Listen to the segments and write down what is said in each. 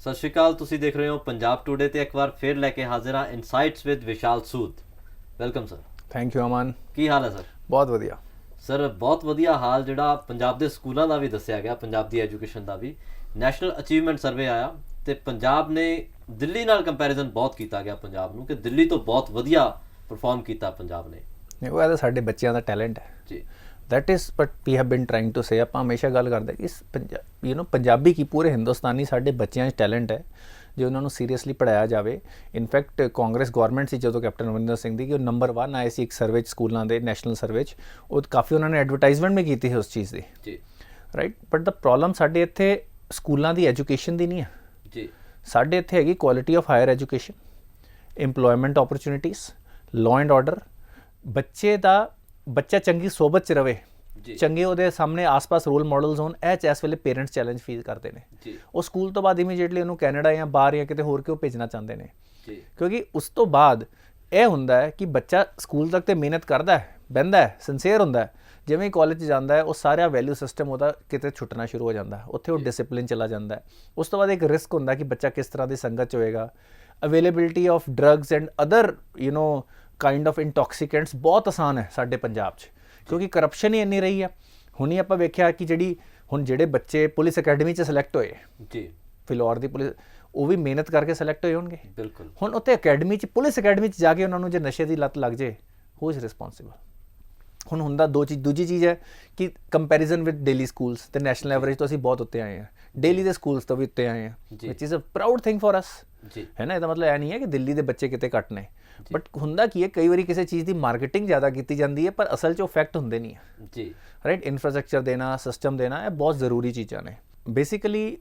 ਸਤਿ ਸ਼੍ਰੀ ਅਕਾਲ। ਤੁਸੀਂ ਦੇਖ ਰਹੇ ਹੋ ਪੰਜਾਬ ਟੂਡੇ ਤੇ ਇੱਕ ਵਾਰ ਫਿਰ ਲੈ ਕੇ ਹਾਜ਼ਰ ਹਾਂ insights with Vishal Sood. Welcome sir. Thank you Aman. ਕੀ ਹਾਲ ਹੈ ਸਰ? ਬਹੁਤ ਵਧੀਆ ਸਰ, ਬਹੁਤ ਵਧੀਆ ਹਾਲ। ਜਿਹੜਾ ਪੰਜਾਬ ਦੇ ਸਕੂਲਾਂ ਦਾ ਵੀ ਦੱਸਿਆ ਗਿਆ, ਪੰਜਾਬ ਦੀ ਐਜੂਕੇਸ਼ਨ ਦਾ ਵੀ ਨੈਸ਼ਨਲ ਅਚੀਵਮੈਂਟ ਸਰਵੇ ਆਇਆ ਤੇ ਪੰਜਾਬ ਨੇ ਦਿੱਲੀ ਨਾਲ ਕੰਪੈਰੀਜ਼ਨ ਬਹੁਤ ਕੀਤਾ ਗਿਆ ਪੰਜਾਬ ਨੂੰ ਕਿ ਦਿੱਲੀ ਤੋਂ ਬਹੁਤ ਵਧੀਆ ਪਰਫਾਰਮ ਕੀਤਾ ਪੰਜਾਬ ਨੇ। ਉਹ ਤਾਂ ਸਾਡੇ ਬੱਚਿਆਂ ਦਾ ਟੈਲੈਂਟ ਹੈ ਜੀ। That is but we have been trying to say, ਆਪਾਂ ਹਮੇਸ਼ਾ ਗੱਲ ਕਰਦੇ ਕਿ ਇਸ ਪੰਜਾਬੀ ਕੀ ਪੂਰੇ ਹਿੰਦੁਸਤਾਨੀ ਸਾਡੇ ਬੱਚਿਆਂ 'ਚ ਟੈਲੈਂਟ ਹੈ ਜੇ ਉਹਨਾਂ ਨੂੰ ਸੀਰੀਅਸਲੀ ਪੜ੍ਹਾਇਆ ਜਾਵੇ। ਇਨਫੈਕਟ ਕਾਂਗਰਸ ਗਵਰਨਮੈਂਟ ਸੀ ਜਦੋਂ ਕੈਪਟਨ ਅਮਰਿੰਦਰ ਸਿੰਘ ਦੀ, ਕਿ ਉਹ ਨੰਬਰ 1 ਆਏ ਸੀ ਇੱਕ ਸਰਵੇ 'ਚ, ਸਕੂਲਾਂ ਦੇ ਨੈਸ਼ਨਲ ਸਰਵੇ 'ਚ। ਉਹ ਕਾਫੀ ਉਹਨਾਂ ਨੇ ਐਡਵਰਟਾਈਜ਼ਮੈਂਟ ਵੀ ਕੀਤੀ ਹੈ ਉਸ ਚੀਜ਼ ਦੀ। ਜੀ। ਰਾਈਟ, ਬਟ ਦਾ ਪ੍ਰੋਬਲਮ ਸਾਡੇ ਇੱਥੇ ਸਕੂਲਾਂ ਦੀ ਐਜੂਕੇਸ਼ਨ ਦੀ ਨਹੀਂ ਹੈ ਜੀ। ਸਾਡੇ ਇੱਥੇ ਹੈਗੀ quality of higher education, employment opportunities, law and order. ਬੱਚਾ ਚੰਗੀ ਸੋਬਤ 'ਚ ਰਵੇ, ਚੰਗੇ ਉਹਦੇ ਸਾਹਮਣੇ ਆਸ-ਪਾਸ ਰੋਲ ਮਾਡਲਸ ਹੋਣ, ਇਹ ਇਸ ਵੇਲੇ ਪੇਰੈਂਟਸ ਚੈਲੰਜ ਫੀਲ ਕਰਦੇ ਨੇ। ਉਹ ਸਕੂਲ ਤੋਂ ਬਾਅਦ ਇਮੀਡੀਏਟਲੀ ਉਹਨੂੰ ਕੈਨੇਡਾ ਜਾਂ ਬਾਹਰ ਜਾਂ ਕਿਤੇ ਹੋਰ ਕਿਉਂ ਭੇਜਣਾ ਚਾਹੁੰਦੇ ਨੇ, ਕਿਉਂਕਿ ਉਸ ਤੋਂ ਬਾਅਦ ਇਹ ਹੁੰਦਾ ਹੈ ਕਿ ਬੱਚਾ ਸਕੂਲ ਤੱਕ ਤੇ ਮਿਹਨਤ ਕਰਦਾ ਹੈ, ਬਹਿੰਦਾ ਹੈ, ਸਿੰਸੀਅਰ ਹੁੰਦਾ ਹੈ। ਜਿਵੇਂ ਹੀ ਕਾਲਜ 'ਚ ਜਾਂਦਾ ਹੈ ਉਹ ਸਾਰਾ ਵੈਲਿਊ ਸਿਸਟਮ ਉਹਦਾ ਕਿਤੇ ਛੁੱਟਣਾ ਸ਼ੁਰੂ ਹੋ ਜਾਂਦਾ, ਉੱਥੇ ਉਹ ਡਿਸਿਪਲਿਨ ਚਲਾ ਜਾਂਦਾ ਹੈ। ਉਸ ਤੋਂ ਬਾਅਦ ਇੱਕ ਰਿਸਕ ਹੁੰਦਾ ਕਿ ਬੱਚਾ ਕਿਸ ਤਰ੍ਹਾਂ ਦੀ ਸੰਗਤ 'ਚ ਹੋਏਗਾ। Availability of drugs and other kind of intoxicants ਬਹੁਤ ਆਸਾਨ ਹੈ ਸਾਡੇ ਪੰਜਾਬ 'ਚ, ਕਿਉਂਕਿ ਕਰਪਸ਼ਨ ਹੀ ਇੰਨੀ ਰਹੀ ਹੈ। ਹੁਣ ਹੀ ਆਪਾਂ ਵੇਖਿਆ ਕਿ ਜਿਹੜੇ ਬੱਚੇ ਪੁਲਿਸ ਅਕੈਡਮੀ 'ਚ ਸਿਲੈਕਟ ਹੋਏ ਜੀ, ਫਿਲੌਰ ਦੀ ਪੁਲਿਸ, ਉਹ ਵੀ ਮਿਹਨਤ ਕਰਕੇ ਸਿਲੈਕਟ ਹੋਏ ਹੋਣਗੇ। ਬਿਲਕੁਲ। ਹੁਣ ਉੱਥੇ ਅਕੈਡਮੀ 'ਚ, ਪੁਲਿਸ ਅਕੈਡਮੀ 'ਚ ਜਾ ਕੇ ਉਹਨਾਂ ਨੂੰ ਜੇ ਨਸ਼ੇ ਦੀ ਲੱਤ ਲੱਗ ਜੇ, ਹੂ ਇਜ਼ ਰਿਸਪੌਂਸਿਬਲ। ਹੁਣ ਹੁੰਦਾ ਦੂਜੀ ਚੀਜ਼ ਹੈ ਕਿ ਕੰਪੈਰੀਜ਼ਨ ਵਿਦ ਡੇਲੀ ਸਕੂਲਸ ਤੇ ਨੈਸ਼ਨਲ ਐਵਰੇਜ ਤੋਂ ਅਸੀਂ ਬਹੁਤ ਉੱਤੇ ਆਏ ਹਾਂ, ਡੇਲੀ ਦੇ ਸਕੂਲਸ ਤੋਂ ਵੀ ਉੱਤੇ ਆਏ ਹਾਂ, which is a proud thing for us, ਹੈ ਨਾ। ਇਹਦਾ ਮਤਲਬ ਇਹ ਨਹੀਂ ਹੈ ਕਿ ਦਿੱਲੀ ਦੇ ਬੱਚੇ ਕਿਤੇ ਘੱਟ ਨੇ, ਬਟ ਹੁੰਦਾ ਕੀ ਹੈ, ਕਈ ਵਾਰੀ ਕਿਸੇ ਚੀਜ਼ ਦੀ ਮਾਰਕੀਟਿੰਗ ਜ਼ਿਆਦਾ ਕੀਤੀ ਜਾਂਦੀ ਹੈ ਪਰ ਅਸਲ 'ਚ ਉਹ ਫੈਕਟ ਹੁੰਦੇ ਨਹੀਂ ਹੈ ਜੀ। ਰਾਈਟ, ਇਨਫਰਾਸਟਰਕਚਰ ਦੇਣਾ, ਸਿਸਟਮ ਦੇਣਾ, ਇਹ ਬਹੁਤ ਜ਼ਰੂਰੀ ਚੀਜ਼ਾਂ ਨੇ। ਬੇਸਿਕਲੀ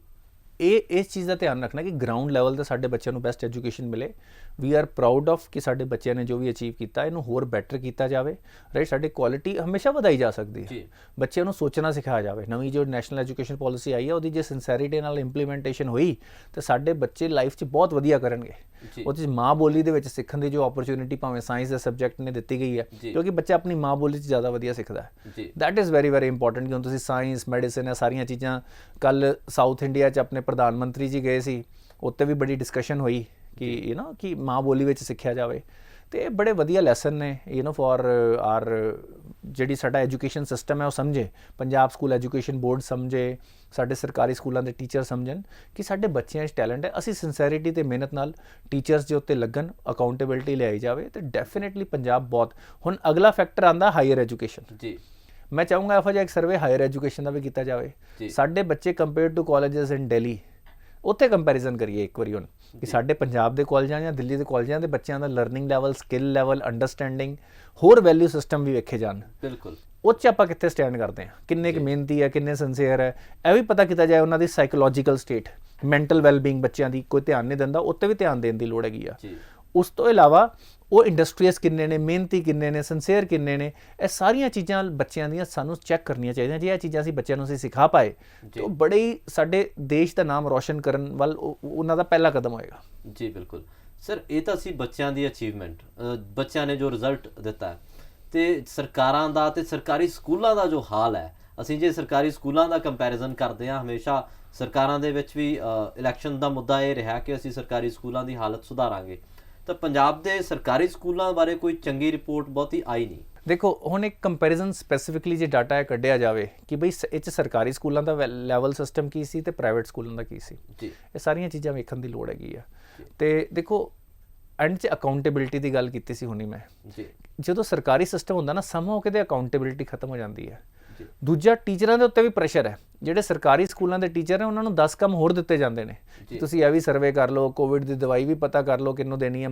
ਇਸ ਚੀਜ਼ ਦਾ ਧਿਆਨ ਰੱਖਣਾ ਕਿ ਗਰਾਊਂਡ ਲੈਵਲ 'ਤੇ ਸਾਡੇ ਬੱਚਿਆਂ ਨੂੰ ਬੈਸਟ ਐਜੂਕੇਸ਼ਨ ਮਿਲੇ। ਵੀ ਆਰ ਪ੍ਰਾਊਡ ਆਫ ਕਿ ਸਾਡੇ ਬੱਚਿਆਂ ਨੇ ਜੋ ਵੀ ਅਚੀਵ ਕੀਤਾ ਇਹਨੂੰ ਹੋਰ ਬੈਟਰ ਕੀਤਾ ਜਾਵੇ। ਰਾਈਟ, ਸਾਡੀ ਕੁਆਲਿਟੀ ਹਮੇਸ਼ਾ ਵਧਾਈ ਜਾ ਸਕਦੀ ਹੈ, ਬੱਚਿਆਂ ਨੂੰ ਸੋਚਣਾ ਸਿਖਾਇਆ ਜਾਵੇ। ਨਵੀਂ ਜੋ ਨੈਸ਼ਨਲ ਐਜੂਕੇਸ਼ਨ ਪੋਲਿਸੀ ਆਈ ਹੈ ਉਹਦੀ ਜੇ ਸਿੰਸੈਰਿਟੀ ਨਾਲ ਇੰਪਲੀਮੈਂਟੇਸ਼ਨ ਹੋਈ ਤਾਂ ਸਾਡੇ ਬੱਚੇ ਲਾਈਫ 'ਚ ਬਹੁਤ ਵਧੀਆ ਕਰਨਗੇ। ਉਹਦੇ 'ਚ ਮਾਂ ਬੋਲੀ ਦੇ ਵਿੱਚ ਸਿੱਖਣ ਦੀ ਜੋ ਓਪਰਚੁਨਿਟੀ ਭਾਵੇਂ ਸਾਇੰਸ ਦੇ ਸਬਜੈਕਟ ਨੇ ਦਿੱਤੀ ਗਈ ਹੈ, ਕਿਉਂਕਿ ਬੱਚਾ ਆਪਣੀ ਮਾਂ ਬੋਲੀ 'ਚ ਜ਼ਿਆਦਾ ਵਧੀਆ ਸਿੱਖਦਾ ਹੈ। That is very very important. ਕਿ ਹੁਣ ਤੁਸੀਂ ਸਾਇੰਸ, ਮੈਡੀਸਨ, ਇਹ ਸਾਰੀਆਂ ਚੀਜ਼ਾਂ, ਕੱਲ੍ਹ ਸਾਊਥ ਇੰਡੀਆ 'ਚ ਆਪਣੇ ਪ੍ਰਧਾਨ ਮੰਤਰੀ ਜੀ ਗਏ ਸੀ, ਉੱਤੇ ਵੀ ਬੜੀ ਡਿਸਕਸ਼ਨ ਹੋਈ ਕਿ ਕਿ ਮਾਂ ਬੋਲੀ ਵਿੱਚ ਸਿੱਖਿਆ ਜਾਵੇ। ਅਤੇ ਇਹ ਬੜੇ ਵਧੀਆ ਲੈਸਨ ਨੇ ਫॉर ਆਰ ਜਿਹੜੀ ਸਾਡਾ ਐਜੂਕੇਸ਼ਨ ਸਿਸਟਮ ਹੈ ਉਹ ਸਮਝੇ, ਪੰਜਾਬ ਸਕੂਲ ਐਜੂਕੇਸ਼ਨ ਬੋਰਡ ਸਮਝੇ, ਸਾਡੇ ਸਰਕਾਰੀ ਸਕੂਲਾਂ ਦੇ ਟੀਚਰ ਸਮਝਣ ਕਿ ਸਾਡੇ ਬੱਚਿਆਂ 'ਚ ਟੈਲੈਂਟ ਹੈ। ਅਸੀਂ ਸਿੰਸੈਰਿਟੀ ਅਤੇ ਮਿਹਨਤ ਨਾਲ ਟੀਚਰਸ ਦੇ ਉੱਤੇ ਲੱਗਣ, ਅਕਾਊਂਟੇਬਿਲਿਟੀ ਲਿਆਈ ਜਾਵੇ ਅਤੇ ਡੈਫੀਨੇਟਲੀ ਪੰਜਾਬ ਬਹੁਤ। ਹੁਣ ਅਗਲਾ ਫੈਕਟਰ ਆਉਂਦਾ ਹਾਇਰ ਐਜੂਕੇਸ਼ਨ ਜੀ। ਮੈਂ ਚਾਹੂੰਗਾ ਇਹੋ ਜਿਹਾ ਇੱਕ ਸਰਵੇ ਹਾਇਰ ਐਜੂਕੇਸ਼ਨ ਦਾ ਵੀ ਕੀਤਾ ਜਾਵੇ। ਸਾਡੇ ਬੱਚੇ ਕੰਪੇਅਰ ਟੂ ਕਾਲਜਸ ਇਨ ਦਿੱਲੀ, ਉੱਥੇ ਕੰਪੈਰੀਜ਼ਨ ਕਰੀਏ ਇੱਕ ਵਾਰੀ ਹੁਣ ਕਿ ਸਾਡੇ ਪੰਜਾਬ ਦੇ ਕਾਲਜਾਂ ਜਾਂ ਦਿੱਲੀ ਦੇ ਕਾਲਜਾਂ ਦੇ ਬੱਚਿਆਂ ਦਾ learning level, skill level, understanding, ਹੋਰ ਵੈਲਿਊ ਸਿਸਟਮ ਵੀ ਵੇਖੇ ਜਾਣ। ਬਿਲਕੁਲ। ਉਹ 'ਚ ਆਪਾਂ ਕਿੱਥੇ ਸਟੈਂਡ ਕਰਦੇ ਹਾਂ, ਕਿੰਨੇ ਕੁ ਮਿਹਨਤੀ ਹੈ, ਕਿੰਨੇ ਸਿੰਸੀਅਰ ਹੈ, ਇਹ ਵੀ ਪਤਾ ਕੀਤਾ ਜਾਏ। ਉਹਨਾਂ ਦੀ ਸਾਈਕੋਲੋਜੀਕਲ ਸਟੇਟ, ਮੈਂਟਲ ਵੈਲਬੀਂਗ ਬੱਚਿਆਂ ਦੀ ਕੋਈ ਧਿਆਨ ਨਹੀਂ ਦਿੰਦਾ, ਉੱਤੇ ਵੀ ਧਿਆਨ ਦੇਣ ਦੀ ਲੋੜ ਹੈਗੀ ਆ। ਉਸ ਤੋਂ ਇਲਾਵਾ ਉਹ ਇੰਡਸਟਰੀਅਸ ਕਿੰਨੇ ਨੇ, ਮਿਹਨਤੀ ਕਿੰਨੇ ਨੇ, ਸਿੰਸੀਅਰ ਕਿੰਨੇ ਨੇ, ਇਹ ਸਾਰੀਆਂ ਚੀਜ਼ਾਂ ਬੱਚਿਆਂ ਦੀਆਂ ਸਾਨੂੰ ਚੈੱਕ ਕਰਨੀਆਂ ਚਾਹੀਦੀਆਂ। ਜੇ ਇਹ ਚੀਜ਼ਾਂ ਅਸੀਂ ਬੱਚਿਆਂ ਨੂੰ ਸਿਖਾ ਪਾਏ ਤਾਂ ਉਹ ਬੜੇ ਹੀ ਸਾਡੇ ਦੇਸ਼ ਦਾ ਨਾਮ ਰੋਸ਼ਨ ਕਰਨ ਵੱਲ ਉਹਨਾਂ ਦਾ ਪਹਿਲਾ ਕਦਮ ਹੋਏਗਾ। ਜੀ ਬਿਲਕੁਲ ਸਰ, ਇਹ ਤਾਂ ਸੀ ਬੱਚਿਆਂ ਦੀ ਅਚੀਵਮੈਂਟ, ਬੱਚਿਆਂ ਨੇ ਜੋ ਰਿਜ਼ਲਟ ਦਿੱਤਾ ਹੈ। ਅਤੇ ਸਰਕਾਰਾਂ ਦਾ ਅਤੇ ਸਰਕਾਰੀ ਸਕੂਲਾਂ ਦਾ ਜੋ ਹਾਲ ਹੈ, ਅਸੀਂ ਜੇ ਸਰਕਾਰੀ ਸਕੂਲਾਂ ਦਾ ਕੰਪੈਰੀਜ਼ਨ ਕਰਦੇ ਹਾਂ, ਹਮੇਸ਼ਾ ਸਰਕਾਰਾਂ ਦੇ ਵਿੱਚ ਵੀ ਇਲੈਕਸ਼ਨ ਦਾ ਮੁੱਦਾ ਇਹ ਰਿਹਾ ਕਿ ਅਸੀਂ ਸਰਕਾਰੀ ਸਕੂਲਾਂ ਦੀ ਹਾਲਤ ਸੁਧਾਰਾਂਗੇ, ਤਾਂ ਪੰਜਾਬ ਦੇ ਸਰਕਾਰੀ ਸਕੂਲਾਂ ਬਾਰੇ ਕੋਈ ਚੰਗੀ ਰਿਪੋਰਟ ਬਹੁਤੀ ਆਈ ਨਹੀਂ। ਦੇਖੋ, ਹੁਣ ਇੱਕ ਕੰਪੈਰੀਜ਼ਨ ਸਪੈਸੀਫਿਕਲੀ ਜੇ ਡਾਟਾ ਇਹ ਕੱਢਿਆ ਜਾਵੇ ਕਿ ਬਈ ਇਹ 'ਚ ਸਰਕਾਰੀ ਸਕੂਲਾਂ ਦਾ ਲੈਵਲ ਸਿਸਟਮ ਕੀ ਸੀ ਅਤੇ ਪ੍ਰਾਈਵੇਟ ਸਕੂਲਾਂ ਦਾ ਕੀ ਸੀ, ਇਹ ਸਾਰੀਆਂ ਚੀਜ਼ਾਂ ਵੇਖਣ ਦੀ ਲੋੜ ਹੈਗੀ ਆ। ਅਤੇ ਦੇਖੋ, ਐਂਡ 'ਚ ਅਕਾਊਂਟੇਬਿਲਿਟੀ ਦੀ ਗੱਲ ਕੀਤੀ ਸੀ ਹੁਣੀ ਮੈਂ। ਜਦੋਂ ਸਰਕਾਰੀ ਸਿਸਟਮ ਹੁੰਦਾ ਨਾ, ਸਮਾਂ ਕਿਤੇ ਅਕਾਊਂਟੇਬਿਲਿਟੀ ਖਤਮ ਹੋ ਜਾਂਦੀ ਹੈ। ਦੂਜਾ, ਟੀਚਰਾਂ ਦੇ ਉੱਤੇ ਵੀ ਪ੍ਰੈਸ਼ਰ ਹੈ। ਜਿਹੜੇ ਸਰਕਾਰੀ ਸਕੂਲਾਂ ਦੇ ਟੀਚਰ ਨੇ ਉਹਨਾਂ ਨੂੰ 10 ਕੰਮ ਹੋਰ ਦਿੱਤੇ ਜਾਂਦੇ ਨੇ ਕਿ ਤੁਸੀਂ ਇਹ ਵੀ ਸਰਵੇ ਕਰ ਲਓ, ਕੋਵਿਡ ਦੀ ਦਵਾਈ ਵੀ ਪਤਾ ਕਰ ਲਓ ਕਿਹਨੂੰ ਦੇਣੀ ਹੈ,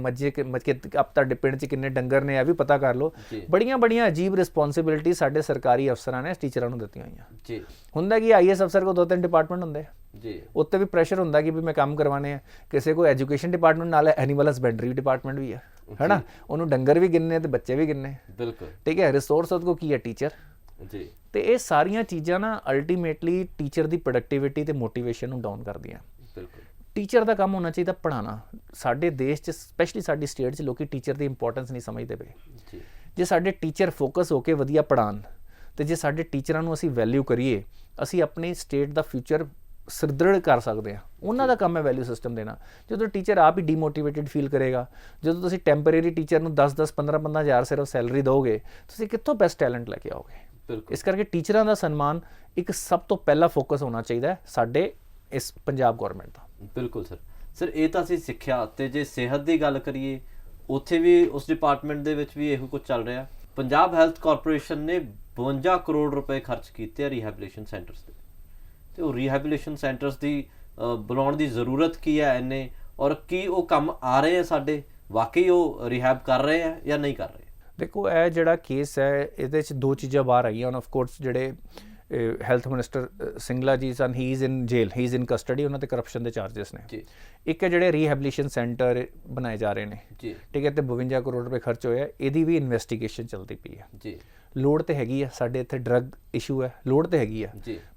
ਤੁਹਾਡੇ ਪਿੰਡ 'ਚ ਕਿੰਨੇ ਡੰਗਰ ਨੇ ਇਹ ਵੀ ਪਤਾ ਕਰ ਲਓ। ਬੜੀਆਂ ਅਜੀਬ ਰਿਸਪੌਂਸਿਬਿਲਿਟੀ ਸਾਡੇ ਸਰਕਾਰੀ ਅਫਸਰਾਂ ਨੇ ਟੀਚਰਾਂ ਨੂੰ ਦਿੱਤੀਆਂ ਹੋਈਆਂ। ਹੁੰਦਾ ਕਿ IAS ਅਫਸਰ ਕੋਲ 2-3 ਡਿਪਾਰਟਮੈਂਟ ਹੁੰਦੇ ਆ, ਉੱਤੇ ਵੀ ਪ੍ਰੈਸ਼ਰ ਹੁੰਦਾ ਕਿ ਵੀ ਮੈਂ ਕੰਮ ਕਰਵਾਉਣੇ ਆ। ਕਿਸੇ ਕੋਲ ਐਜੂਕੇਸ਼ਨ ਡਿਪਾਰਟਮੈਂਟ ਨਾਲ ਐਨੀਮਲ ਹਸਬੈਂਡਰੀ ਡਿਪਾਰਟਮੈਂਟ ਵੀ ਹੈ ਨਾ, ਉਹਨੂੰ ਡੰਗਰ ਵੀ ਗਿਣਨੇ ਤੇ ਬੱਚੇ ਵੀ ਗਿਣਨੇ। ਬਿਲਕੁਲ ਠੀਕ ਹੈ। ਰਿਸੋਰਸ ਉਹਦੇ ਕੋਲ ਕੀ ਹੈ? ਟੀਚਰ। ਤੇ ਇਹ ਸਾਰੀਆਂ ਚੀਜ਼ਾਂ ਨਾ ਅਲਟੀਮੇਟਲੀ ਟੀਚਰ ਦੀ ਪ੍ਰੋਡਕਟਿਵਿਟੀ ਤੇ ਮੋਟੀਵੇਸ਼ਨ ਨੂੰ ਡਾਊਨ ਕਰਦੀਆਂ। ਬਿਲਕੁਲ। ਟੀਚਰ ਦਾ ਕੰਮ ਹੋਣਾ ਚਾਹੀਦਾ ਪੜ੍ਹਾਉਣਾ। ਸਾਡੇ ਦੇਸ਼ 'ਚ ਸਪੈਸ਼ਲੀ ਸਾਡੀ ਸਟੇਟ 'ਚ ਲੋਕੀ ਟੀਚਰ ਦੀ ਇੰਪੋਰਟੈਂਸ ਨਹੀਂ ਸਮਝਦੇ ਪਏ। ਜੇ ਸਾਡੇ ਟੀਚਰ ਫੋਕਸ ਹੋ ਕੇ ਵਧੀਆ ਪੜ੍ਹਾਉਣ ਤੇ ਜੇ ਸਾਡੇ ਟੀਚਰਾਂ ਨੂੰ ਅਸੀਂ ਵੈਲਿਊ ਕਰੀਏ, ਅਸੀਂ ਆਪਣੀ ਸਟੇਟ ਦਾ ਫਿਊਚਰ ਸੁਦ੍ਰਿੜ ਕਰ ਸਕਦੇ ਆ, ਉਹਨਾਂ ਦਾ ਕੰਮ ਹੈ ਵੈਲਿਊ ਸਿਸਟਮ ਦੇਣਾ। ਜਦੋਂ ਟੀਚਰ ਆਪ ਹੀ ਡੀਮੋਟੀਵੇਟਿਡ ਫੀਲ ਕਰੇਗਾ, ਜਦੋਂ ਤੁਸੀਂ ਟੈਂਪਰੇਰੀ ਟੀਚਰ ਨੂੰ 10-10 15-15 ਹਜ਼ਾਰ ਸਿਰਫ ਸੈਲਰੀ ਦਿਓਗੇ, ਤੁਸੀਂ ਕਿੱਥੋਂ ਬੈਸਟ ਟੈਲੈਂਟ ਲੈ ਕੇ ਆਓਗੇ। ਇਸ ਕਰਕੇ ਟੀਚਰਾਂ ਦਾ ਸਨਮਾਨ ਇੱਕ ਸਭ ਤੋਂ ਪਹਿਲਾ ਫੋਕਸ ਹੋਣਾ ਚਾਹੀਦਾ ਸਾਡੇ ਇਸ ਪੰਜਾਬ ਗੌਰਮੈਂਟ ਦਾ। ਬਿਲਕੁਲ ਸਰ ਇਹ ਤਾਂ ਅਸੀਂ ਸਿੱਖਿਆ, ਤੇ ਜੇ ਸਿਹਤ ਦੀ ਗੱਲ ਕਰੀਏ ਉੱਥੇ ਵੀ ਉਸ ਡਿਪਾਰਟਮੈਂਟ ਦੇ ਵਿੱਚ ਵੀ ਇਹੋ ਕੁਝ ਚੱਲ ਰਿਹਾ। ਪੰਜਾਬ ਹੈਲਥ ਕਾਰਪੋਰੇਸ਼ਨ ਨੇ 52 ਕਰੋੜ ਰੁਪਏ ਖਰਚ ਕੀਤੇ ਆ ਰੀਹੈਬਿਲਿਟੇਸ਼ਨ ਸੈਂਟਰਸ ਤੇ, ਤੇ ਉਹ ਰੀਹੈਬਿਲਿਟੇਸ਼ਨ ਸੈਂਟਰਸ ਦੀ ਬਣਾਉਣ ਦੀ ਜ਼ਰੂਰਤ ਕੀ ਹੈ ਇੰਨੇ, ਔਰ ਕੀ ਉਹ ਕੰਮ ਆ ਰਹੇ ਆ ਸਾਡੇ, ਵਾਕਈ ਉਹ ਰਿਹੈਬ ਕਰ ਰਹੇ ਆ ਜਾਂ ਨਹੀਂ ਕਰ ਰਹੇ? ਦੇਖੋ ਇਹ ਜਿਹੜਾ ਕੇਸ ਹੈ ਇਹਦੇ 'ਚ ਦੋ ਚੀਜ਼ਾਂ ਬਾਹਰ ਆਈਆਂ ਹਨ। ਆਫ ਕੋਰਸ ਜਿਹੜੇ ਹੈਲਥ ਮਿਨਿਸਟਰ ਸਿੰਗਲਾ ਜੀ ਸਨ, he is in jail, he is in custody, ਉਹਨਾਂ ਤੇ ਕਰਪਸ਼ਨ ਦੇ ਚਾਰजेस ਨੇ। ਇੱਕ ਹੈ ਜਿਹੜੇ ਰੀਹੈਬਿਲਿਟੇਸ਼ਨ ਸੈਂਟਰ ਬਣਾਏ ਜਾ ਰਹੇ ਨੇ, ਠੀਕ ਹੈ, ਤੇ 52 ਕਰੋੜ ਰੁਪਏ ਖਰਚ ਹੋਇਆ, ਇਹਦੀ ਵੀ ਇਨਵੈਸਟੀਗੇਸ਼ਨ ਚੱਲਦੀ ਪਈ ਹੈ। ਲੋੜ ਤੇ ਹੈਗੀ ਆ, ਸਾਡੇ ਇੱਥੇ ਡਰੱਗ ਇਸ਼ੂ ਹੈ, ਲੋੜ ਤੇ ਹੈਗੀ ਆ,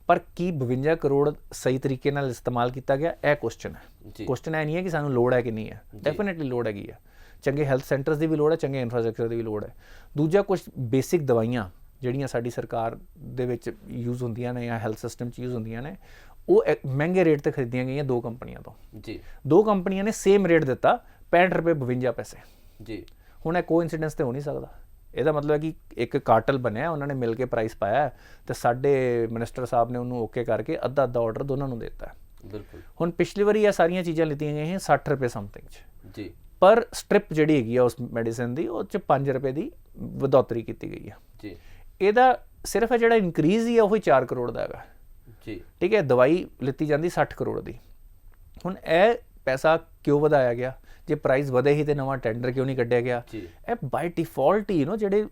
ਪਰ ਕੀ 52 ਕਰੋੜ ਸਹੀ ਤਰੀਕੇ ਨਾਲ ਇਸਤੇਮਾਲ ਕੀਤਾ ਗਿਆ, ਇਹ ਕੁਐਸਚਨ ਹੈ। ਕੁਐਸਚਨ ਇਹ ਨਹੀਂ ਹੈ ਕਿ ਸਾਨੂੰ ਲੋੜ ਹੈ ਕਿ ਨਹੀਂ ਹੈ, ਡੈਫੀਨੇਟਲੀ ਲੋੜ ਹੈਗੀ ਆ। ਚੰਗੇ ਹੈਲਥ ਸੈਂਟਰਸ ਦੀ ਵੀ ਲੋੜ ਹੈ, ਚੰਗੇ ਇਨਫਰਾਸਟ੍ਰਕਚਰ ਦੀ ਵੀ ਲੋੜ ਹੈ। ਦੂਜਾ ਕੁਝ ਬੇਸਿਕ ਦਵਾਈਆਂ ਜਿਹੜੀਆਂ ਸਾਡੀ ਸਰਕਾਰ ਦੇ ਵਿੱਚ ਯੂਜ਼ ਹੁੰਦੀਆਂ ਨੇ ਜਾਂ ਹੈਲਥ ਸਿਸਟਮ 'ਚ ਯੂਜ਼ ਹੁੰਦੀਆਂ ਨੇ, ਉਹ ਮਹਿੰਗੇ ਰੇਟ 'ਤੇ ਖਰੀਦੀਆਂ ਗਈਆਂ ਦੋ ਕੰਪਨੀਆਂ ਤੋਂ। ਦੋ ਕੰਪਨੀਆਂ ਨੇ ਸੇਮ ਰੇਟ ਦਿੱਤਾ, 65 ਰੁਪਏ 52 ਪੈਸੇ। ਹੁਣ ਇਹ ਕੋਇਨਸੀਡੈਂਸ ਤੇ ਹੋ ਨਹੀਂ ਸਕਦਾ। ਇਹਦਾ ਮਤਲਬ ਹੈ ਕਿ ਇੱਕ ਕਾਰਟਲ ਬਣਿਆ, ਉਹਨਾਂ ਨੇ ਮਿਲ ਕੇ ਪ੍ਰਾਈਸ ਪਾਇਆ ਤੇ ਸਾਡੇ ਮਿਨਿਸਟਰ ਸਾਹਿਬ ਨੇ ਉਹਨੂੰ ਓਕੇ ਕਰਕੇ ਅੱਧਾ ਆਰਡਰ ਦੋਨਾਂ ਨੂੰ ਦੇ ਦਿੱਤਾ। ਬਿਲਕੁਲ। ਹੁਣ ਪਿਛਲੀ ਵਾਰੀ ਇਹ ਸਾਰੀਆਂ ਚੀਜ਼ਾਂ ਲਿੱਤੀਆਂ ਗਈਆਂ 60 ਰੁਪਏ ਸਮਥਿੰਗ 'ਚ, ਪਰ ਸਟ੍ਰਿਪ ਜਿਹੜੀ ਹੈਗੀ ਆ ਉਸ ਮੈਡੀਸਨ ਦੀ, ਉਹ 'ਚ 5 ਰੁਪਏ ਦੀ ਵਧੋਤਰੀ ਕੀਤੀ ਗਈ ਆ। ਇਹਦਾ ਸਿਰਫ ਜਿਹੜਾ ਇਨਕਰੀਜ਼ ਹੀ ਆ ਉਹ 4 ਕਰੋੜ ਦਾ ਹੈਗਾ। ਠੀਕ ਹੈ, ਦਵਾਈ ਲਿੱਤੀ ਜਾਂਦੀ 60 ਕਰੋੜ ਦੀ। ਹੁਣ ਇਹ ਪੈਸਾ ਕਿਉਂ ਵਧਾਇਆ ਗਿਆ? ਜੇ ਪ੍ਰਾਈਸ ਵਧੇ ਹੀ ਤੇ ਨਵਾਂ ਟੈਂਡਰ ਕਿਉਂ ਨਹੀਂ ਕੱਢਿਆ ਗਿਆ? ਇਹ ਬਾਈ ਡਿਫਾਲਟ ਹੀ ਜਿਹੜੇ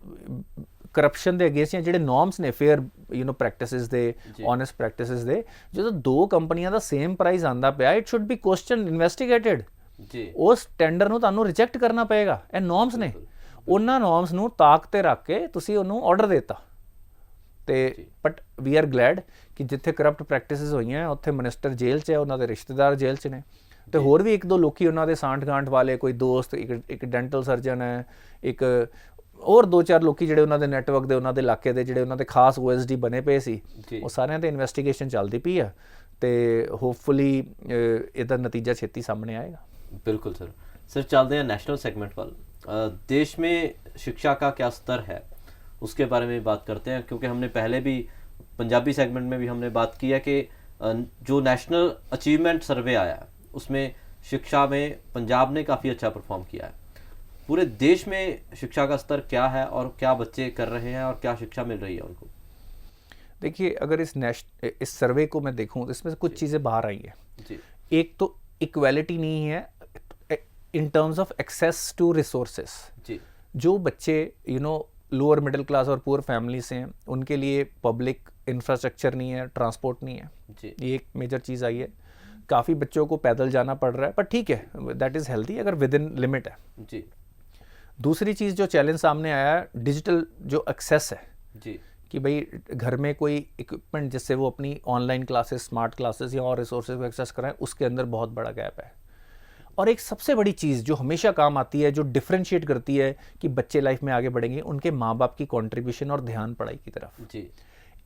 ਕਰਪਸ਼ਨ ਦੇ ਅਗੇਂਸਟ ਜਿਹੜੇ ਨੋਰਮਸ ਨੇ, ਫੇਅਰ ਪ੍ਰੈਕਟਿਸਿਸ ਦੇ, ਓਨੈਸਟ ਪ੍ਰੈਕਟਿਸਿਸ ਦੇ, ਜਦੋਂ ਦੋ ਕੰਪਨੀਆਂ ਦਾ ਸੇਮ ਪ੍ਰਾਈਸ ਆਂਦਾ ਪਿਆ, ਇਟ ਸ਼ੁੱਡ ਬੀ ਕੁਐਸਚਨ ਇਨਵੈਸਟੀਗੇਟਡ। ਉਸ ਟੈਂਡਰ ਨੂੰ ਤੁਹਾਨੂੰ ਰਿਜੈਕਟ ਕਰਨਾ ਪਏਗਾ। ਇਹ ਨੋਰਮਸ ਨੇ, ਉਹਨਾਂ ਨੋਰਮਸ ਨੂੰ ਤਾਕ ਤੇ ਰੱਖ ਕੇ ਤੁਸੀਂ ਉਹਨੂੰ ਆਰਡਰ ਦਿੱਤਾ। ਤੇ ਬਟ ਵੀ ਆਰ ਗਲੈਡ ਕਿ ਜਿੱਥੇ ਕਰਪਟ ਪ੍ਰੈਕਟਿਸਿਸ ਹੋਈਆਂ ਉੱਥੇ ਮਿਨਿਸਟਰ ਜੇਲ੍ਹ 'ਚ ਹੈ, ਉਹਨਾਂ ਦੇ ਰਿਸ਼ਤੇਦਾਰ ਜੇਲ੍ਹ 'ਚ ਨੇ, ਤੇ ਹੋਰ ਵੀ ਇੱਕ ਦੋ ਲੋਕੀ ਉਹਨਾਂ ਦੇ ਸਾਂਠ ਗਾਂਠ ਵਾਲੇ, ਕੋਈ ਦੋਸਤ, ਇੱਕ ਡੈਂਟਲ ਸਰਜਨ ਹੈ, ਇੱਕ ਹੋਰ 2-4 ਲੋਕੀ ਜਿਹੜੇ ਉਹਨਾਂ ਦੇ ਨੈਟਵਰਕ ਦੇ, ਉਹਨਾਂ ਦੇ ਇਲਾਕੇ ਦੇ, ਜਿਹੜੇ ਉਹਨਾਂ ਦੇ ਖਾਸ OSD ਬਣੇ ਪਏ ਸੀ, ਉਹ ਸਾਰਿਆਂ ਤੇ ਇਨਵੈਸਟੀਗੇਸ਼ਨ ਚੱਲਦੀ ਪਈ ਆ ਤੇ ਹੋਪਫੁਲੀ ਇਹਦਾ ਨਤੀਜਾ ਛੇਤੀ ਸਾਹਮਣੇ ਆਏਗਾ। बिल्कुल सर चलते हैं नेशनल सेगमेंट वाल। देश में शिक्षा का क्या स्तर है उसके बारे में बात करते हैं, क्योंकि हमने पहले भी पंजाबी सेगमेंट में भी हमने बात की है कि जो नेशनल अचीवमेंट सर्वे आया उसमें शिक्षा में पंजाब ने काफ़ी अच्छा परफॉर्म किया है। पूरे देश में शिक्षा का स्तर क्या है और क्या बच्चे कर रहे हैं और क्या शिक्षा मिल रही है उनको? देखिए, अगर इस सर्वे को मैं देखूँ तो इसमें कुछ चीज़ें बाहर आई हैं। एक तो इक्वालिटी नहीं है in terms of access to resources. जो बच्चे लोअर मिडिल क्लास और पुअर फैमिली से हैं, उनके लिए पब्लिक इंफ्रास्ट्रक्चर नहीं है, ट्रांसपोर्ट नहीं है, ये एक मेजर चीज़ आई है। काफ़ी बच्चों को पैदल जाना पड़ रहा है, पर ठीक है, दैट इज़ हेल्दी अगर विद इन लिमिट है। दूसरी चीज़ जो चैलेंज सामने आया, डिजिटल जो एक्सेस है, कि भाई घर में कोई इक्विपमेंट जिससे वो अपनी ऑनलाइन क्लासेस, स्मार्ट क्लासेस या और रिसोर्सेज को एक्सेस कराएं, उसके अंदर बहुत बड़ा गैप है। और एक सबसे बड़ी चीज़ जो हमेशा काम आती है, जो डिफ्रेंशिएट करती है कि बच्चे लाइफ में आगे बढ़ेंगे, उनके माँ बाप की कंट्रीब्यूशन और ध्यान पढ़ाई की तरफ।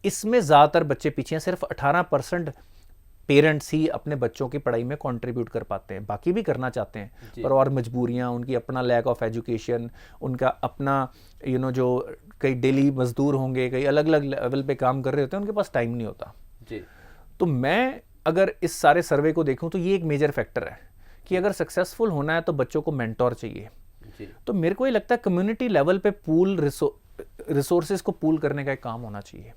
इसमें ज़्यादातर बच्चे पीछे हैं। सिर्फ 18% पेरेंट्स ही अपने बच्चों की पढ़ाई में कंट्रीब्यूट कर पाते हैं, बाकी भी करना चाहते हैं, पर और मजबूरियाँ, उनकी अपना लैक ऑफ एजुकेशन, उनका अपना जो कई डेली मजदूर होंगे, कई अलग अलग लेवल पे काम कर रहे होते हैं, उनके पास टाइम नहीं होता। तो मैं अगर इस सारे सर्वे को देखूं तो ये एक मेजर फैक्टर है कि अगर सक्सेसफुल होना है तो बच्चों को मेंटोर चाहिए। तो मेरे को ये लगता है कम्युनिटी लेवल पे पूल रिसोर्सेज को पूल करने का एक काम होना चाहिए।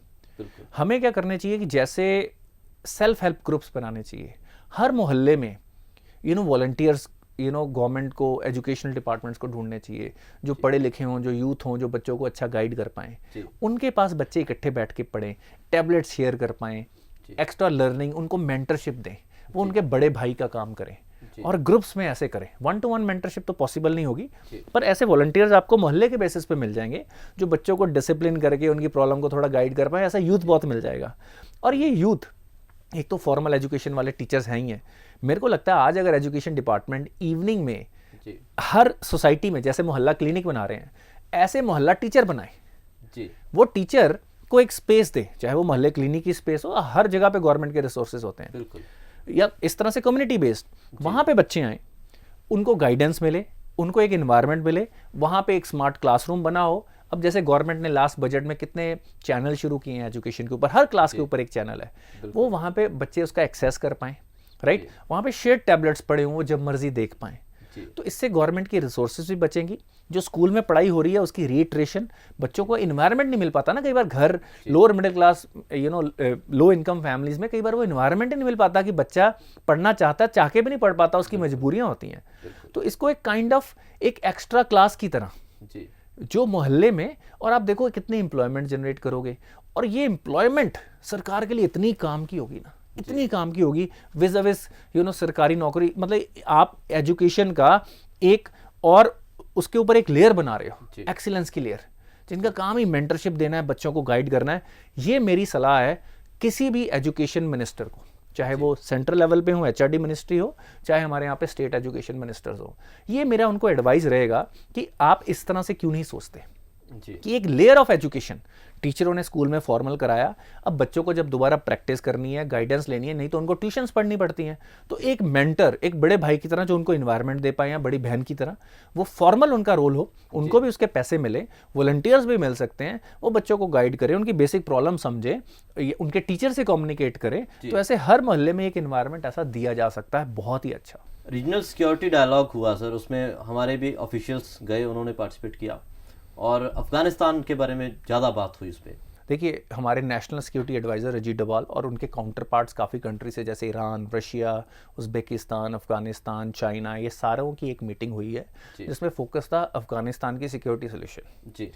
हमें क्या करने चाहिए कि जैसे सेल्फ हेल्प ग्रुप्स बनाने चाहिए हर मोहल्ले में, वॉलंटियर्स, गवर्नमेंट को, एजुकेशनल डिपार्टमेंट्स को ढूंढने चाहिए जो पढ़े लिखे हों, जो यूथ हों, जो बच्चों को अच्छा गाइड कर पाएँ, उनके पास बच्चे इकट्ठे बैठ के पढ़ें, टैबलेट शेयर कर पाएँ, एक्स्ट्रा लर्निंग, उनको मेंटरशिप दें, वो उनके बड़े भाई का काम करें, और ग्रुप्स में ऐसे करें। 1-to-1 मेंटरशिप तो पॉसिबल नहीं होगी, पर ऐसे वॉलंटियर्स आपको मोहल्ले के बेसिस पे मिल जाएंगे जो बच्चों को डिसिप्लिन करके उनकी प्रॉब्लम को थोड़ा गाइड कर पाए। ऐसा यूथ बहुत मिल जाएगा। और ये यूथ, एक तो फॉर्मल एजुकेशन वाले टीचर्स हैं ही हैं। मेरे को लगता है आज अगर एजुकेशन डिपार्टमेंट इवनिंग में हर सोसाइटी में जैसे मोहल्ला क्लिनिक बना रहे हैं, ऐसे मोहल्ला टीचर बनाए। वो टीचर को एक स्पेस दे, चाहे वो मोहल्ले क्लिनिक की स्पेस हो, हर जगह पे गवर्नमेंट के रिसोर्सेज होते हैं। या इस तरह से कम्युनिटी बेस्ड, वहाँ पे बच्चे आएँ, उनको गाइडेंस मिले, उनको एक इन्वायरमेंट मिले, वहाँ पे एक स्मार्ट क्लासरूम बना हो। अब जैसे गवर्नमेंट ने लास्ट बजट में कितने चैनल शुरू किए हैं एजुकेशन के ऊपर, हर क्लास के ऊपर एक चैनल है, वो वहाँ पे बच्चे उसका एक्सेस कर पाएँ, राइट। वहाँ पे शेयर्ड टैबलेट्स पड़े हों, वो जब मर्जी देख पाएँ। तो इससे गवर्नमेंट की रिसोर्सेज भी बचेंगी। जो स्कूल में पढ़ाई हो रही है उसकी रीट्रेशन, बच्चों को इन्वायरमेंट नहीं मिल पाता ना, कई बार घर lower middle class low income families में कई बार वो इन्वायरमेंट ही नहीं मिल पाता कि बच्चा पढ़ना चाहता है, चाह के भी नहीं पढ़ पाता, उसकी मजबूरियां होती हैं। तो इसको एक काइंड ऑफ एक एक्स्ट्रा क्लास की तरह जो मोहल्ले में, और आप देखो कितनी एम्प्लॉयमेंट जनरेट करोगे, और ये एम्प्लॉयमेंट सरकार के लिए इतनी काम की होगी ना, इतनी काम की होगी विज अविज सरकारी नौकरी। मतलब आप एजुकेशन का एक और उसके ऊपर एक लेयर बना रहे हो, एक्सीलेंस की लेयर, जिनका काम ही मेंटरशिप देना है, बच्चों को गाइड करना है। ये मेरी सलाह है किसी भी एजुकेशन मिनिस्टर को, चाहे वो सेंट्रल लेवल पे हो, एचआरडी मिनिस्ट्री हो, चाहे हमारे यहाँ पे स्टेट एजुकेशन मिनिस्टर्स हो, ये मेरा उनको एडवाइस रहेगा कि आप इस तरह से क्यों नहीं सोचते कि एक लेयर ऑफ एजुकेशन टीचरों ने स्कूल में फॉर्मल कराया, अब बच्चों को जब दोबारा प्रैक्टिस करनी है, गाइडेंस लेनी है, नहीं तो उनको ट्यूशन्स पढ़नी पड़ती हैं, तो एक मेंटर, एक बड़े भाई की तरह जो उनको इन्वायरमेंट दे पाए, या बड़ी बहन की तरह, वो फॉर्मल उनका रोल हो, उनको भी उसके पैसे मिले, वॉलंटियर्स भी मिल सकते हैं, वो बच्चों को गाइड करे, उनकी बेसिक प्रॉब्लम समझे, उनके टीचर से कम्युनिकेट करे। तो ऐसे हर मोहल्ले में एक इन्वायरमेंट ऐसा दिया जा सकता है, बहुत ही अच्छा। रीजनल सिक्योरिटी डायलॉग हुआ सर, उसमें हमारे भी ऑफिशियल्स गए, उन्होंने पार्टिसिपेट किया, और अफगानिस्तान के बारे में ज़्यादा बात हुई उस पर। देखिए, हमारे national security adviser Ajit Doval और उनके काउंटर पार्ट्स काफ़ी कंट्री से, जैसे Iran, Russia, Uzbekistan, Afghanistan, China, ये सारों की एक मीटिंग हुई है जिसमें फोकस था अफगानिस्तान की सिक्योरिटी सोल्यूशन। जी,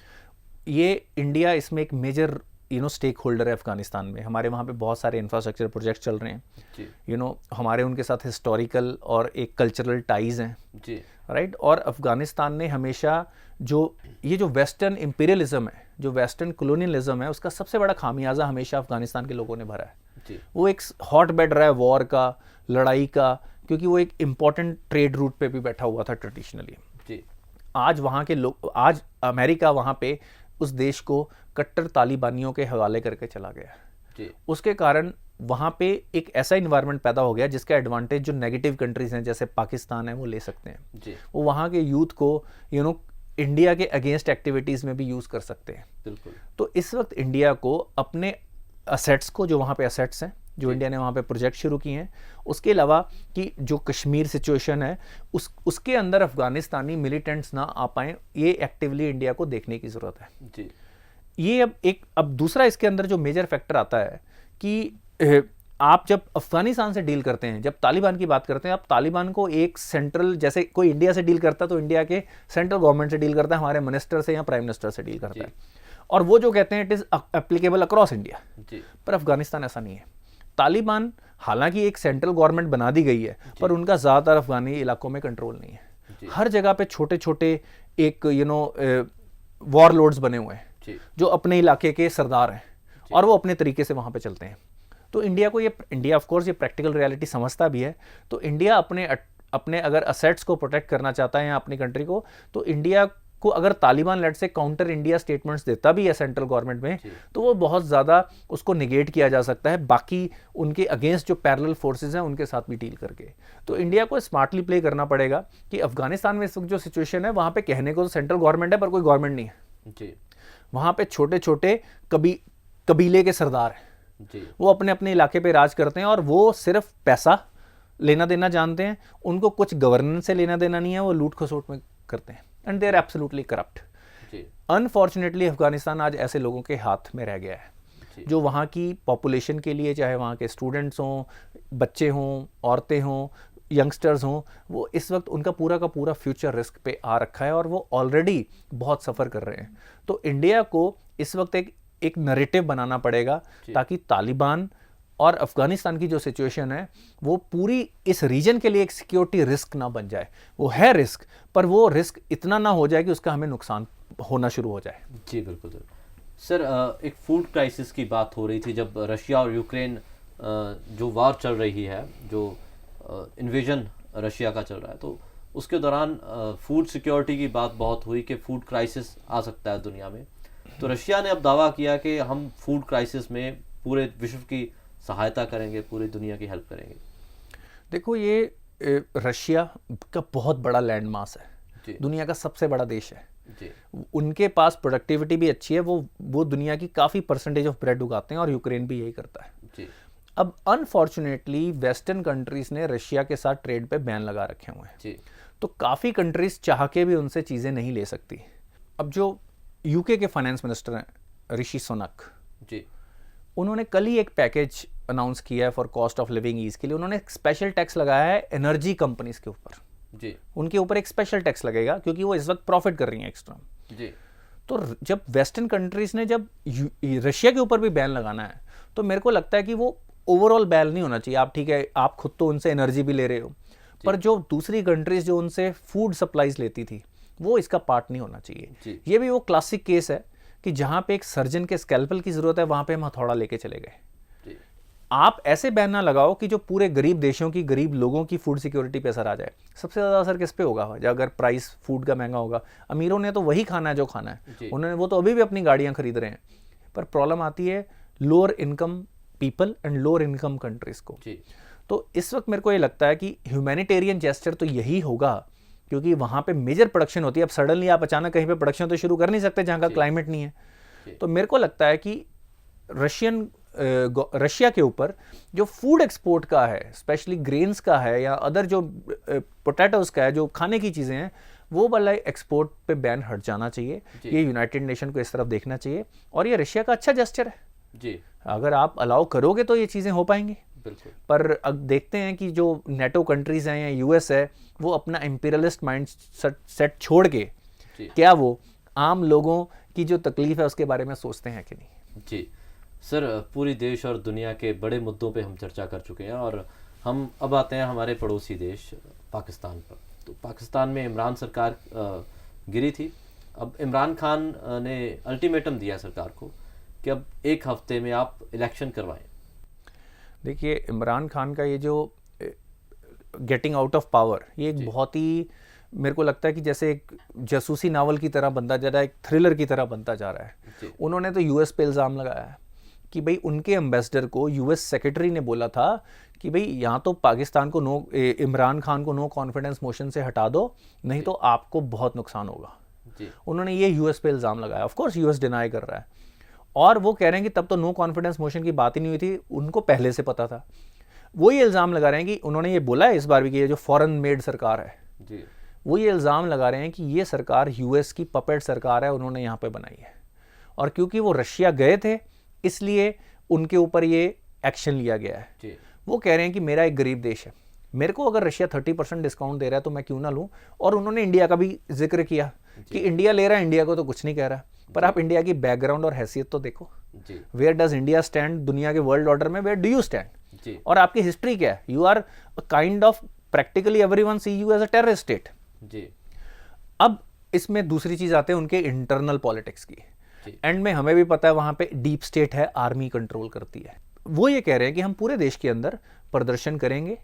ये इंडिया इसमें एक मेजर स्टेक होल्डर है अफगानिस्तान में। हमारे वहाँ पे बहुत सारे इंफ्रास्ट्रक्चर प्रोजेक्ट चल रहे हैं, हमारे उनके साथ हिस्टोरिकल और एक कल्चरल टाइज़ हैं, राइट। और अफगानिस्तान ने हमेशा ये जो वेस्टर्न इंपीरियलिज्म है, जो वेस्टर्न कॉलोनियलिज्म है, उसका सबसे बड़ा खामियाजा हमेशा अफगानिस्तान के लोगों ने भरा है। वो एक हॉट बेड रहा है वॉर का, लड़ाई का, क्योंकि वो एक इम्पॉर्टेंट ट्रेड रूट पे भी बैठा हुआ था ट्रेडिशनली। आज वहाँ के लोग, आज अमेरिका वहाँ पे उस देश को कट्टर तालिबानियों के हवाले करके चला गया। उसके कारण वहाँ पे एक ऐसा इन्वायरमेंट पैदा हो गया जिसका एडवांटेज जो नेगेटिव कंट्रीज हैं जैसे पाकिस्तान है वो ले सकते हैं। वो वहाँ के यूथ को इंडिया के अगेंस्ट एक्टिविटीज़ में भी यूज़ कर सकते हैं। बिल्कुल। तो इस वक्त इंडिया को अपने असेट्स को, जो वहाँ पे असेट्स हैं, जो इंडिया ने वहाँ पे प्रोजेक्ट शुरू किए हैं, उसके अलावा कि जो कश्मीर सिचुएशन है उसके अंदर अफगानिस्तानी मिलिटेंट्स ना आ पाएँ, ये एक्टिवली इंडिया को देखने की ज़रूरत है। जी। ये अब दूसरा इसके अंदर जो मेजर फैक्टर आता है कि आप जब अफगानिस्तान से डील करते हैं, जब तालिबान की बात करते हैं, आप तालिबान को एक सेंट्रल, जैसे कोई इंडिया से डील करता है तो इंडिया के सेंट्रल गवर्नमेंट से डील करता है, हमारे मिनिस्टर से या प्राइम मिनिस्टर से डील करता है, और वो जो कहते हैं it is applicable across India. पर अफगानिस्तान ऐसा नहीं है। तालिबान हालांकि एक सेंट्रल गवर्नमेंट बना दी गई है, पर उनका ज़्यादातर अफगानी इलाकों में कंट्रोल नहीं है। हर जगह पे छोटे छोटे एक वॉर लॉर्ड्स बने हुए हैं जो अपने इलाके के सरदार हैं, और वो अपने तरीके से वहाँ पे चलते हैं। तो इंडिया ऑफ कोर्स ये प्रैक्टिकल रियलिटी समझता भी है। तो इंडिया अपने अगर असेट्स को प्रोटेक्ट करना चाहता है या अपनी कंट्री को, तो इंडिया को अगर तालिबान लेट से काउंटर इंडिया स्टेटमेंट्स देता भी है सेंट्रल गवर्नमेंट में, तो वो बहुत ज़्यादा उसको निगेट किया जा सकता है बाकी उनके अगेंस्ट जो पैरेलल फोर्सेज हैं उनके साथ भी डील करके। तो इंडिया को स्मार्टली प्ले करना पड़ेगा कि अफगानिस्तान में इस वक्त जो सिचुएशन है, वहाँ पे कहने को तो सेंट्रल गवर्नमेंट है पर कोई गवर्नमेंट नहीं है। वहाँ पे छोटे छोटे कबीले के सरदार हैं, वो अपने अपने इलाके पे राज करते हैं, और वो सिर्फ पैसा लेना देना जानते हैं, उनको कुछ गवर्नेंस से लेना देना नहीं है, वो लूट खसोट में करते हैं, and they are absolutely corrupt. Unfortunately Afghanistan आज ऐसे लोगों के हाथ में रह गया है जो वहाँ की पॉपुलेशन के लिए, चाहे वहाँ के स्टूडेंट्स हों, बच्चे हों, औरतें हों, यंगस्टर्स हों, वो इस वक्त उनका पूरा का पूरा फ्यूचर रिस्क पे आ रखा है, और वो ऑलरेडी बहुत सफ़र कर रहे हैं। तो इंडिया को इस वक्त एक नरेटिव बनाना पड़ेगा ताकि तालिबान और अफगानिस्तान की जो सिचुएशन है वो पूरी इस रीजन के लिए एक सिक्योरिटी रिस्क ना बन जाए। वो है रिस्क, पर वो रिस्क इतना ना हो जाए कि उसका हमें नुकसान होना शुरू हो जाए। जी बिल्कुल सर। एक फूड क्राइसिस की बात हो रही थी जब रशिया और यूक्रेन जो वार चल रही है, जो इन्वेजन रशिया का चल रहा है, तो उसके दौरान फूड सिक्योरिटी की बात बहुत हुई कि फूड क्राइसिस आ सकता है दुनिया में। तो रशिया ने अब दावा किया कि हम फूड क्राइसिस में पूरे विश्व की सहायता करेंगे, पूरी दुनिया की हेल्प करेंगे। देखो ये रशिया का बहुत बड़ा लैंड मास है, दुनिया का सबसे बड़ा देश है जी। उनके पास प्रोडक्टिविटी भी अच्छी है, वो दुनिया की काफ़ी परसेंटेज ऑफ ब्रेड उगाते हैं और यूक्रेन भी यही करता है जी। अब अनफॉर्चुनेटली वेस्टर्न कंट्रीज ने रशिया के साथ ट्रेड पे बैन लगा रखे हुए हैं जी। तो काफ़ी कंट्रीज चाह के भी उनसे चीज़ें नहीं ले सकती। अब जो यूके के फाइनेंस मिनिस्टर हैं ऋषि सुनक जी, उन्होंने कल ही एक पैकेज अनाउंस किया है for cost of living ease के लिए। उन्होंने एक स्पेशल टैक्स लगाया है एनर्जी कंपनीज के ऊपर जी, उनके ऊपर एक स्पेशल टैक्स लगेगा क्योंकि वो इस वक्त प्रॉफिट कर रही हैं एक्स्ट्रा जी। तो जब वेस्टर्न कंट्रीज ने जब रशिया के ऊपर भी बैन लगाना है तो मेरे को लगता है कि वो ओवरऑल बैन नहीं होना चाहिए। आप ठीक है, आप खुद तो उनसे एनर्जी भी ले रहे हो, पर जो दूसरी कंट्रीज जो उनसे फूड सप्लाईज लेती थी वो इसका पार्ट नहीं होना चाहिए। ये भी वो क्लासिक केस है कि जहां पे एक सर्जन के स्कैल्पल की जरूरत है वहां पे हम हथौड़ा लेके चले गए। आप ऐसे बैन ना लगाओ कि जो पूरे गरीब देशों की, गरीब लोगों की फूड सिक्योरिटी पे असर आ जाए। सबसे ज़्यादा असर किस पे होगा? अगर प्राइस फूड का महंगा होगा, अमीरों ने तो वही खाना है जो खाना है, उन्होंने वो तो अभी भी अपनी गाड़ियां खरीद रहे हैं। पर प्रॉब्लम आती है lower income people and lower income countries को। तो इस वक्त मेरे को ये लगता है कि ह्यूमैनिटेरियन जेस्चर तो यही होगा क्योंकि वहाँ पे मेजर प्रोडक्शन होती है। अब सडनली आप अचानक कहीं पे प्रोडक्शन तो शुरू कर नहीं सकते जहाँ का क्लाइमेट नहीं है। तो मेरे को लगता है कि रशिया के ऊपर जो फूड एक्सपोर्ट का है, स्पेशली ग्रेन्स का है या अदर जो पोटैटोज का है, जो खाने की चीज़ें हैं, वो वाला एक्सपोर्ट पे बैन हट जाना चाहिए। ये यूनाइटेड नेशन को इस तरफ देखना चाहिए और ये रशिया का अच्छा जेस्चर है जी। अगर आप अलाउ करोगे तो ये चीज़ें हो पाएंगी। पर अब देखते हैं कि जो नेटो कंट्रीज हैं या यूएस है वो अपना इंपीरियलिस्ट माइंड सेट छोड़ के क्या वो आम लोगों की जो तकलीफ है उसके बारे में सोचते हैं कि नहीं। जी सर, पूरी देश और दुनिया के बड़े मुद्दों पे हम चर्चा कर चुके हैं और हम अब आते हैं हमारे पड़ोसी देश पाकिस्तान पर। तो पाकिस्तान में इमरान सरकार गिरी थी। अब इमरान खान ने अल्टीमेटम दिया सरकार को कि अब 1 हफ्ते में आप इलेक्शन करवाएं। देखिए, इमरान खान का ये जो गेटिंग आउट ऑफ पावर, ये एक बहुत ही मेरे को लगता है कि जैसे एक जासूसी नावल की तरह बनता जा रहा है, एक थ्रिलर की तरह बनता जा रहा है। उन्होंने तो यूएस पे इल्ज़ाम लगाया है कि भाई उनके एम्बेसडर को यूएस सेक्रेटरी ने बोला था कि भाई यहाँ तो पाकिस्तान को इमरान खान को नो कॉन्फिडेंस मोशन से हटा दो, नहीं तो आपको बहुत नुकसान होगा। उन्होंने ये यूएस पे इल्ज़ाम लगाया। ऑफ कोर्स यूएस डिनाई कर रहा है और वो कह रहे हैं कि तब तो नो कॉन्फिडेंस मोशन की बात ही नहीं हुई थी, उनको पहले से पता था। वो ये इल्ज़ाम लगा रहे हैं कि उन्होंने ये बोला है इस बार भी कि ये जो फॉरेन मेड सरकार है जी, वो ये इल्ज़ाम लगा रहे हैं कि ये सरकार यूएस की पपेट सरकार है, उन्होंने यहाँ पे बनाई है और क्योंकि वो रशिया गए थे इसलिए उनके ऊपर ये एक्शन लिया गया है जी। वो कह रहे हैं कि मेरा एक गरीब देश है, मेरे को अगर रशिया 30% डिस्काउंट दे रहा है तो मैं क्यों ना लूँ। और उन्होंने इंडिया का भी जिक्र किया कि इंडिया ले रहा है, इंडिया को तो कुछ नहीं कह रहा, पर आप इंडिया की बैकग्राउंड और हैसियत तो देखो। वेयर डज इंडिया स्टैंड दुनिया के वर्ल्ड ऑर्डर में, वेयर डू यू स्टैंड, और आपकी हिस्ट्री क्या है? You are kind of practically everyone see you as a terrorist state जी। अब इसमें दूसरी चीज आते हैं उनके इंटरनल पॉलिटिक्स की। एंड में हमें भी पता है वहां पे डीप स्टेट है, आर्मी कंट्रोल करती है। वो ये कह रहे हैं कि हम पूरे देश के अंदर प्रदर्शन करेंगे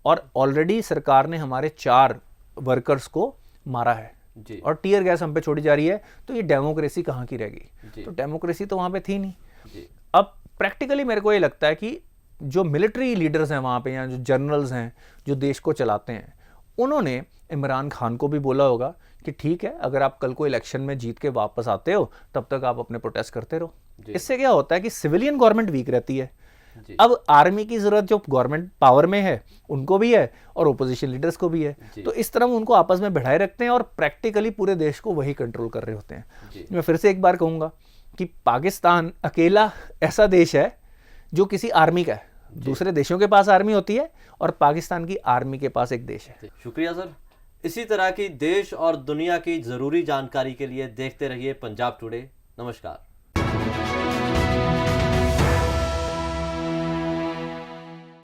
और ऑलरेडी सरकार ने हमारे 4 वर्कर्स को मारा है जी। और टीयर गैस हम पे छोड़ी जा रही है, तो ये डेमोक्रेसी कहाँ की रहेगी? तो डेमोक्रेसी तो वहाँ पे थी नहीं जी। अब प्रैक्टिकली मेरे को ये लगता है कि जो मिलिट्री लीडर्स हैं वहाँ पे या जो जनरल्स हैं जो देश को चलाते हैं, उन्होंने इमरान खान को भी बोला होगा कि ठीक है, अगर आप कल को इलेक्शन में जीत के वापस आते हो तब तक आप अपने प्रोटेस्ट करते रहो। इससे क्या होता है कि सिविलियन गवर्नमेंट वीक रहती है। अब आर्मी की जरूरत जो गवर्नमेंट पावर में है उनको भी है और ओपोजिशन लीडर्स को भी है, तो इस तरह उनको आपस में बैठाए रखते हैं और प्रैक्टिकली पूरे देश को वही कंट्रोल कर रहे होते हैं। मैं फिर से एक बार कहूंगा कि पाकिस्तान अकेला ऐसा देश है जो किसी आर्मी का है। दूसरे देशों के पास आर्मी होती है और पाकिस्तान की आर्मी के पास एक देश है। शुक्रिया सर। इसी तरह की देश और दुनिया की जरूरी जानकारी के लिए देखते रहिए पंजाब टुडे। नमस्कार।